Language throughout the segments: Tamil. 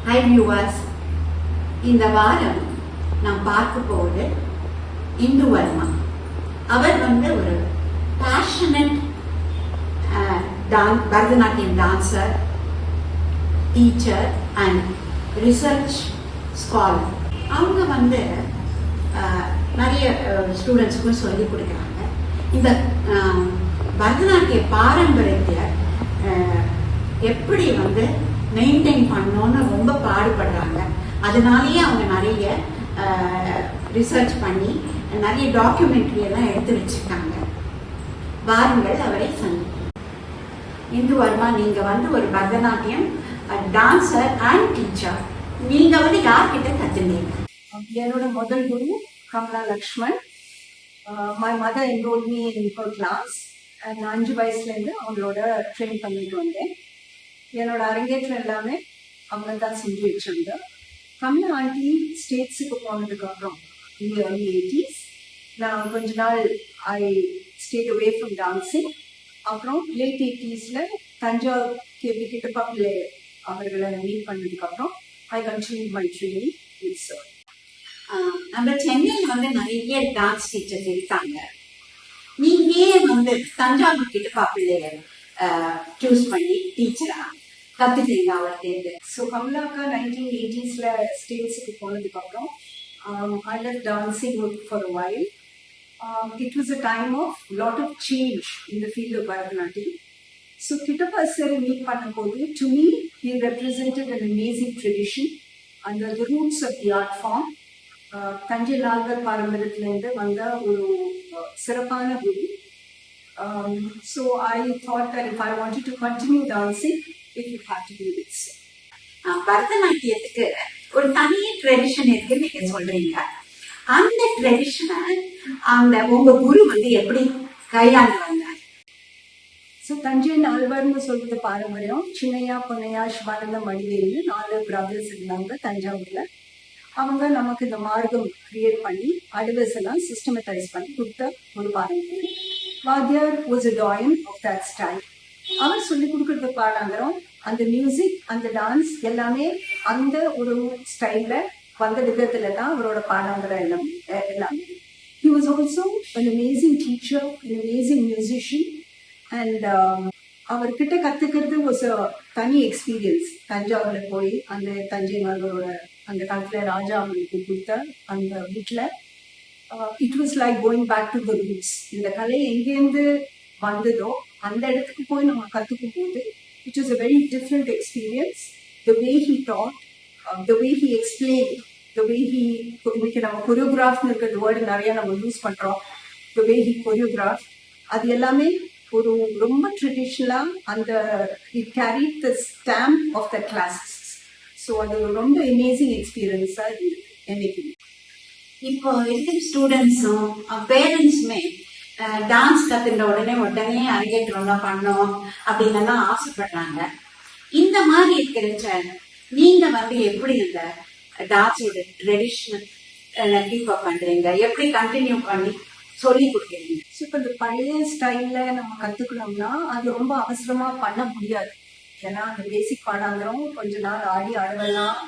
ஹை வியூவர்ஸ், இந்த வாரம் நான் பார்க்க போவது இந்து வர்மா. அவர் ஒரு passionate Bharatanatyam dancer, teacher and research scholar. அவங்க நிறைய ஸ்டூடெண்ட்ஸுக்கும் சொல்லி கொடுக்குறாங்க. இந்த பரதநாட்டிய பாரம்பரியத்தை எப்படி மெயின்டைன் பண்ணணும்னு ரொம்ப பாடுபடுறாங்க. அதனாலேயே அவங்க நிறைய ரிசர்ச் பண்ணி நிறைய டாக்குமெண்ட்ரி எல்லாம் எடுத்து வச்சிருக்காங்க. வாருங்கள் அவரை சந்திப்போம். இந்து வர்மா, நீங்க ஒரு பரதநாட்டியம் டான்சர் அண்ட் டீச்சர். நீங்க யார்கிட்ட கத்துனீங்க? என்னோட முதல் குரு Kamala Lakshman. My mother enrolled me in her class. நான் 5 வயசுலேருந்து அவங்களோட ட்ரெயின் பண்ணிட்டு வந்தேன். என்னோட அரங்கேற்றம் எல்லாமே அவங்க தான் செஞ்சு வச்சிருந்தேன். கமலா ஆண்டி ஸ்டேட்ஸுக்கு போனதுக்கு அப்புறம் in the early 80s நான் கொஞ்ச நாள் I stayed away from dancing. அப்புறம் லேட் 80s தஞ்சாவூர் கேபி கிட்டப்பா பிள்ளை அவர்களை மீட் பண்ணதுக்கப்புறம் I continue my training with sir. நம்ம சென்னையில் நிறைய டான்ஸ் டீச்சர்ஸ் இருக்காங்க. நீங்க ஏன் தஞ்சாவூர் கிட்டப்பா பிள்ளைய சூஸ் பண்ணி டீச்சரா கத்துக்கிறீங்க அவர்கிட்ட? ஸோ கமலாக்கா 1980s ஸ்டேட்ஸுக்கு போனதுக்கப்புறம் I left dancing for a while. It was a time of lot of change in the field of Bharatanatyam. So Kittappa sir meet பண்ணும்போது, to me he represented an amazing tradition and the roots of the art form. Thanjai நால்வர் பாரம்பரியத்திலிருந்து வந்த ஒரு சிறப்பான குரு. So I thought that if I wanted to continue dancing, it would have to be with sir. பரதநாட்டியத்துக்கு ஒரு தனி ட்ரெடிஷன் இருக்குன்னு நீங்க சொல்றீங்க. அந்த ட்ரெடிஷனை உங்க குரு எப்படி கையாண்டு வந்தாங்க? ஸோ தஞ்சை நால்வர்னு சொல்றது பாரம்பரியம். சின்னையா, பொன்னையா, சிவானந்தம், மணிவேலு 4 பிரதர்ஸ் இருந்தாங்க தஞ்சாவூர்ல. அவங்க நமக்கு இந்த மார்க்கம் கிரியேட் பண்ணி அட்வைஸ் எல்லாம் சிஸ்டமேட்டைஸ் பண்ணி கொடுத்த ஒரு பாரம்பரியம். வாத்தியார் was a doyen of that style. அவர் சொல்லி கொடுக்கறது பாடாங்கிறோம். அந்த மியூசிக், அந்த டான்ஸ் எல்லாமே அந்த ஒரு ஸ்டைல்ல வந்த விதத்துல தான் அவரோட பாடாங்கிற எல்லாமே. He was also an amazing teacher, an amazing musician, and அவர்கிட்ட கத்துக்கிறது was a தனி எக்ஸ்பீரியன்ஸ். தஞ்சாவூர்ல போய் அந்த தஞ்சை நால்வரோட அந்த காலத்துல ராஜா அவங்களுக்கு கொடுத்த அந்த வீட்டுல it was like going back to the roots. இந்த கலை எங்கேருந்து வந்ததோ அந்த இடத்துக்கு போய் நம்ம கத்துக்கும் போது it was a very different experience. The way he taught, the way he explained, the way he இன்னைக்கு நம்ம கொரியோகிராஃப்னு இருக்கிற வேர்டு நிறைய நம்ம யூஸ் பண்றோம். The way he choreographed, அது எல்லாமே ஒரு ரொம்ப ட்ரெடிஷ்னலா அந்த it carried the stamp of the classes. So அது ரொம்ப அமேசிங் எக்ஸ்பீரியன்ஸா இருந்தது என்னைக்கு. இப்போ இருக்கிற ஸ்டூடெண்ட்ஸும் பேரண்ட்ஸுமே டான்ஸ் கத்துட்ட உடனே அரங்கேற்றம்லாம் பண்ணோம் அப்படின்னு எல்லாம் ஆசைப்படுறாங்க. இந்த மாதிரி இருக்கிற நீங்க எப்படி இந்த டான்ஸோட ட்ரெடிஷனல் கீப் அப் பண்றீங்க? எப்படி கண்டினியூ பண்ணி சொல்லி கொடுக்குறீங்க? ஸோ இப்போ இந்த பழைய ஸ்டைல்ல நம்ம கத்துக்கணும்னா அது ரொம்ப அவசரமா பண்ண முடியாது. ஏன்னா அந்த பேசிக் பாடாங்கிறோம் கொஞ்ச நாள் ஆடி அழவெல்லாம்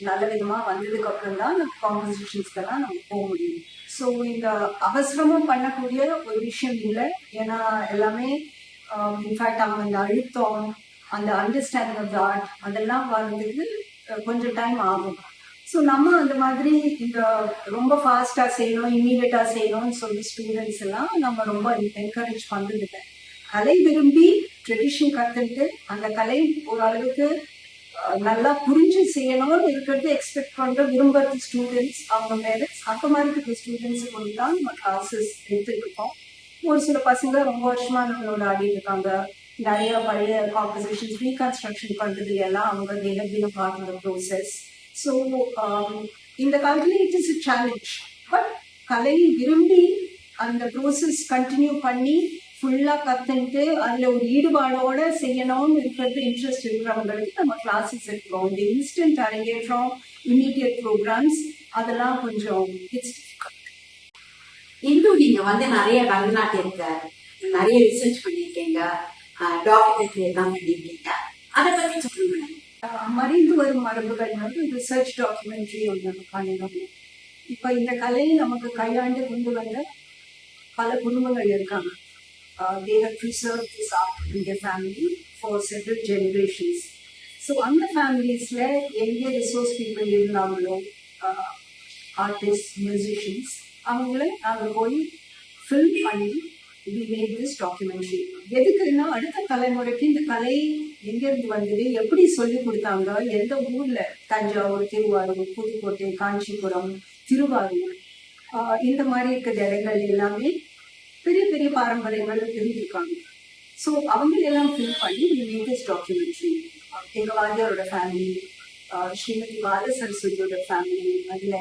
நல்ல விதமா வந்ததுக்கு அப்புறம் தான் நம்ம காம்பசிஷன்ஸ்க்கெல்லாம் நம்ம போக முடியும். ஸோ இந்த அவசரமும் பண்ணக்கூடிய ஒரு விஷயம் இல்லை. ஏன்னா எல்லாமே இன்ஃபேக்ட் அவங்க அந்த அழுத்தம், அந்த அண்டர்ஸ்டாண்டிங் ஆஃப் த ஆர்ட் அதெல்லாம் வர்றதுக்கு கொஞ்சம் டைம் ஆகும். ஸோ நம்ம அந்த மாதிரி இந்த ரொம்ப ஃபாஸ்டா செய்யணும், இம்மீடியட்டா செய்யணும்னு சொல்லி ஸ்டூடெண்ட்ஸ் எல்லாம் நம்ம ரொம்ப என்கரேஜ் பண்றதில்லை. கலை விரும்பி ட்ரெடிஷன் கத்துட்டு அந்த கலை ஓரளவுக்கு நல்லா புரிஞ்சு செய்யணும்னு இருக்கிறது எக்ஸ்பெக்ட் பண்ற விரும்புறது ஸ்டூடெண்ட்ஸ், அவங்க பேரண்ட்ஸ். அந்த மாதிரி இருக்கிற ஸ்டூடெண்ட்ஸு கொண்டு தான் நம்ம கிளாஸஸ் எடுத்துட்டு இருக்கோம். ஒரு சில பசங்க ரொம்ப வருஷமா நம்மளோட ஆடிட்டு இருக்காங்க. நிறைய பழைய காம்போசிஷன்ஸ் ரீகன்ஸ்ட்ரக்ஷன் பண்றது எல்லாம் அவங்க தினம் பார்க்குற ப்ரோசஸ். ஸோ இந்த காலத்துல it is a challenge. But கலை விரும்பி அந்த ப்ரோசஸ் கண்டினியூ பண்ணி ஃபுல்லா கத்துட்டு அதுல ஒரு ஈடுபாடோட செய்யணும்னு இருக்கிறது இன்ட்ரெஸ்ட் இருக்கிறவங்களுக்கு நம்ம கிளாஸஸ் இருக்கிறோம். இந்த இன்ஸ்டன்ட் அரங்கேற்றம், இமீடியட் ப்ரோக்ராம்ஸ் அதெல்லாம் கொஞ்சம் இன்னும் நீங்க நிறைய பரதநாட்டியத்தை நிறைய ரிசர்ச் பண்ணிருக்கீங்க, டாக்குமெண்ட்ரி எல்லாம் பண்ணிருக்கீங்க. அதை பத்தி சொல்லுங்க. மறைந்து பின்வரும் மரபுகள் வந்து ரிசர்ச் டாக்குமெண்ட்ரி ஒன்று பண்ணினோம். இப்ப இந்த கலையை நமக்கு கையாண்டு கொண்டு வந்த பல குடும்பங்கள் இருக்காங்க. They have preserved this art in their family for several generations. So அந்த ஃபேமிலிஸ்ல எங்கே ரிசோர்ஸ் பீப்புள் இருந்தாங்களோ, ஆர்டிஸ்ட், மியூசிஷியன்ஸ், அவங்கள நாங்கள் போய் ஃபில்ம் பண்ணி we made this documentary. எதுக்குன்னா அடுத்த தலைமுறைக்கு இந்த கலை எங்கிருந்து வந்தது, எப்படி சொல்லி கொடுத்தாங்க, எந்த ஊர்ல, தஞ்சாவூர், திருவாரூர், புதுக்கோட்டை, காஞ்சிபுரம், திருவாரூர், இந்த மாதிரி இருக்கிற இடங்கள் எல்லாமே பெரிய பெரிய பாரம்பரியங்கள் இருந்திருக்காங்க. ஸோ அவங்க எல்லாம் ஃபில் பண்ணி we made this documentary. எங்க வாத்தியாரோட ஃபேமிலி, ஸ்ரீமதி பால சரஸ்வதியோட ஃபேமிலி, அதுல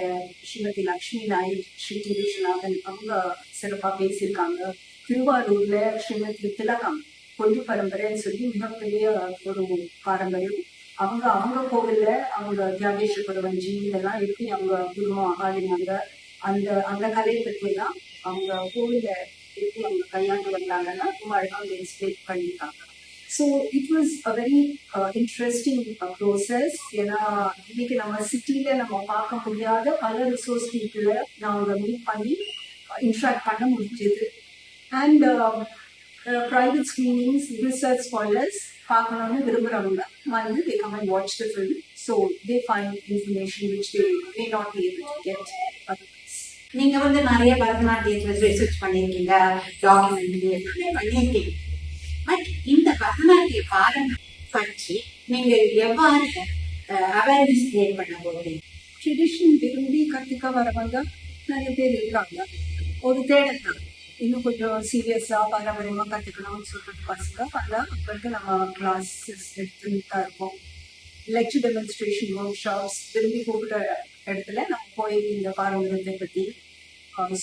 ஸ்ரீமதி லக்ஷ்மி நாயக், ஸ்ரீ விஸ்வநாதன் அவங்க சிறப்பா பேசியிருக்காங்க. திருவாரூர்ல ஸ்ரீமதி திலகம் கொண்டு பரம்பரைன்னு சொல்லி மிகப்பெரிய ஒரு பாரம்பரியம். அவங்க கோவில்ல அவங்க தியாகேஸ்வர வஞ்சி இதெல்லாம் எப்படி அவங்க குடும்பம் ஆடினாங்க, அந்த கலையை பற்றி எல்லாம் அவங்க கோவில்ல எப்படி அவங்க கையாண்டு வந்தாங்கன்னா ரொம்ப அழகாக அவங்க எக்ஸ்பிளைன் பண்ணியிருக்காங்க. So it was a very interesting process. ஏன்னா இன்னைக்கு நம்ம சிட்டியில நம்ம பார்க்க முடியாத பல ரிசோர்ஸ் பீப்புளை நாங்கள் மீட் பண்ணி இன்ட்ராக்ட் பண்ண முடிஞ்சது. And private screenings, research scholars பார்க்கணும்னு விரும்புகிறவங்க வந்து they come and watch the film. So they find information which they may not be able to get otherwise. நீங்க வந்து நிறைய பரதநாட்டியத்துல ரிசர்ச் பண்ணியிருக்கீங்க, டாக்குமெண்ட்ரி எல்லாமே பண்ணியிருக்கீங்க. பட் இந்த பரதநாட்டிய பாரம்பரியம் பற்றி நீங்க எவ்வாறு அவேர்னஸ் கிரியேட் பண்ண போகிறீங்க? ட்ரெடிஷன் விரும்பி கற்றுக்க வரவங்க நிறைய பேர் இருக்காங்க. ஒரு தேடல் தான், இன்னும் கொஞ்சம் சீரியஸாக பாரம்பரியமாக கற்றுக்கணும்னு சொல்றது பசங்க அதான் அப்போ நம்ம கிளாஸஸ் எடுத்துட்டு தான் இருக்கோம். லெக்சர் டெமான்ஸ்ட்ரேஷன், ஒர்க் ஷாப்ஸ் விரும்பி கூப்பிட்ட இடத்துல நம்ம போய் இந்த பாரம்பரியத்தை பற்றி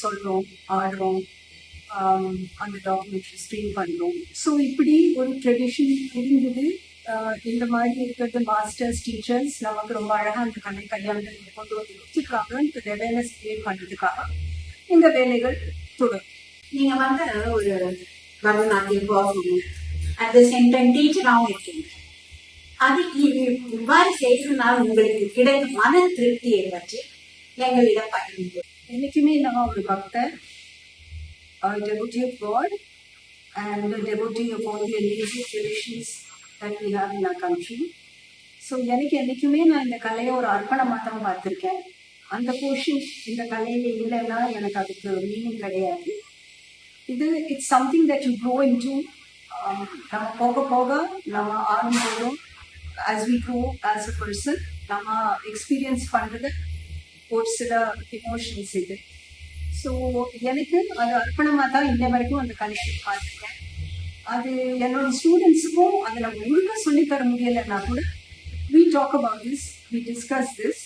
சொல்கிறோம், ஆடுறோம், அந்த டாக்குமெண்ட்ரி ஸ்க்ரீன் பண்ணுறோம். ஸோ இப்படி ஒரு ட்ரெடிஷன் இருந்தது. இந்த மாதிரி இருக்கிறது மாஸ்டர்ஸ், டீச்சர்ஸ் நமக்கு ரொம்ப அழகாக அந்த கல்யாணத்தை கொண்டு வந்து வச்சுருக்காங்க. அவேர்னஸ் கிரியேட் பண்ணுறதுக்காக இந்த வேலைகள் தொடரும். நீங்க வந்து ஒரு Bharatanatyam performer, at the same time டீச்சராகவும் இருக்கீங்க. அது இவ்வாறு செய்யறதுனால உங்களுக்கு கிடைக்கும் மன திருப்தியை பற்றி எங்களிடம் பகிர்ந்து. என்னைக்குமே நான் ஒரு பக்தர், devotee of God and a devotee of all the amazing traditions that we have in our country. So எனக்கு என்றைக்குமே நான் இந்த கலையை ஒரு அர்ப்பணமாக தான் பார்த்துருக்கேன். அந்த போர்ஷன் இந்த கலையில இல்லைன்னா எனக்கு அதுக்கு மீனிங் கிடையாது. இது it's something that you grow into. நம்ம போக போக நம்ம ஆரம்பிக்கிறோம். As we grow as a person நம்ம எக்ஸ்பீரியன்ஸ் பண்ணுறது ஒரு சில எமோஷன்ஸ் இது. ஸோ எனக்கு அது அர்ப்பணமாக தான் இன்ன வரைக்கும் அந்த கலையை பார்த்துருக்கேன். அது என்னோட ஸ்டூடெண்ட்ஸுக்கும் அதை நம்ம முழுக்க சொல்லித்தர முடியலைன்னா கூட we talk about this, we discuss this.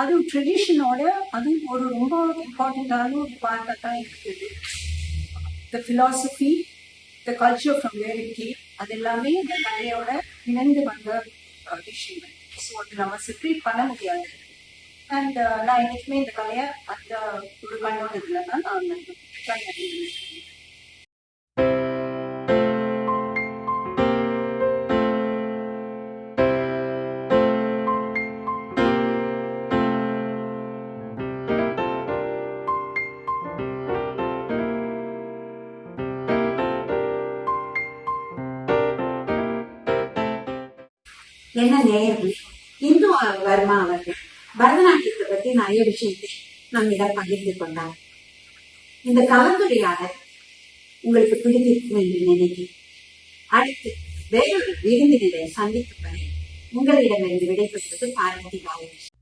அது ட்ரெடிஷனோட அது ஒரு ரொம்ப இம்பார்ட்டண்ட்டான ஒரு பார்ட்டாக தான் இருக்குது. The philosophy, the culture from where it came, அது எல்லாமே இந்த கலையோட இணைந்து வந்த விஷயங்கள். ஸோ அது நம்ம செப்பரேட் பண்ண முடியாது. அண்ட் நான் என்னைக்குமே இந்த கலையை அந்த ஒரு கண்ணோட்டத்தில் தான் நான் ட்ரை பண்ணியிருக்கேன். என்ன நேயர்களே, இந்து வர்மா அவர்கள் பரதநாட்டியத்தை பற்றி நிறைய விஷயத்தை நம்மிடம் பகிர்ந்து கொண்டார். இந்த கலந்துரையாடல் உங்களுக்கு பிடித்திருக்கும் என்று நினைக்கிறேன். அடுத்து வேறொரு விருந்தினரை சந்திக்கும் வரை உங்களிடமிருந்து விடைபெறுவது பார்வதி பாலகிருஷ்ணன்.